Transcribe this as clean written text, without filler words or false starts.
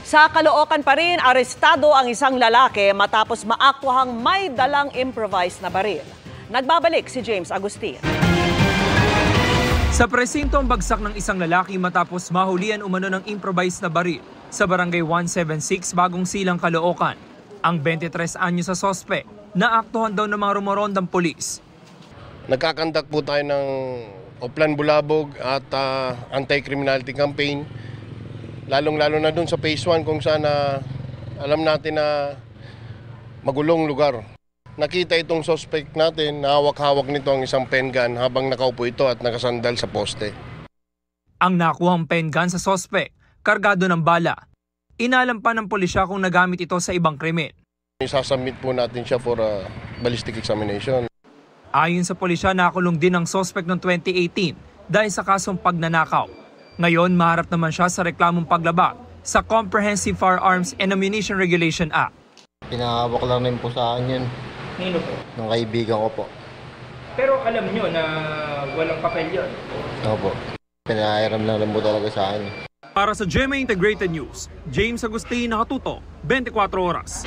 Sa Caloocan pa rin, arestado ang isang lalaki matapos maaktuhang may dalang improvised na baril. Nagbabalik si James Agustin. Sa presinto ang bagsak ng isang lalaki matapos mahulian umano ng improvised na baril sa Barangay 176 Bagong Silang, Caloocan. Ang 23 anyo sa sospek, naaktuhan daw ng mga rumorondang pulis. Nagkakandak po tayo ng Oplan Bulabog at anti-criminality campaign. Lalong-lalo na dun sa phase 1 kung saan alam natin na magulong lugar. Nakita itong suspect natin, hawak-hawak nito ang isang pen gun habang nakaupo ito at nakasandal sa poste. Ang nakuhang pen gun sa suspect, kargado ng bala. Inalam pa ng pulisya kung nagamit ito sa ibang krimen. Isasubmit po natin siya for ballistic examination. Ayon sa pulisya, nakulong din ang suspect noong 2018 dahil sa kasong pagnanakaw. Ngayon, maharap naman siya sa reklamong paglabag sa Comprehensive Firearms and Ammunition Regulation Act. Pinahawak lang rin po sa akin yun. Nino po? Ng kaibigan ko po. Pero alam nyo na walang papel yun? Opo. Pinahiram lang po talaga sa akin. Para sa GMA Integrated News, James Agustin, nakatuto, 24 oras.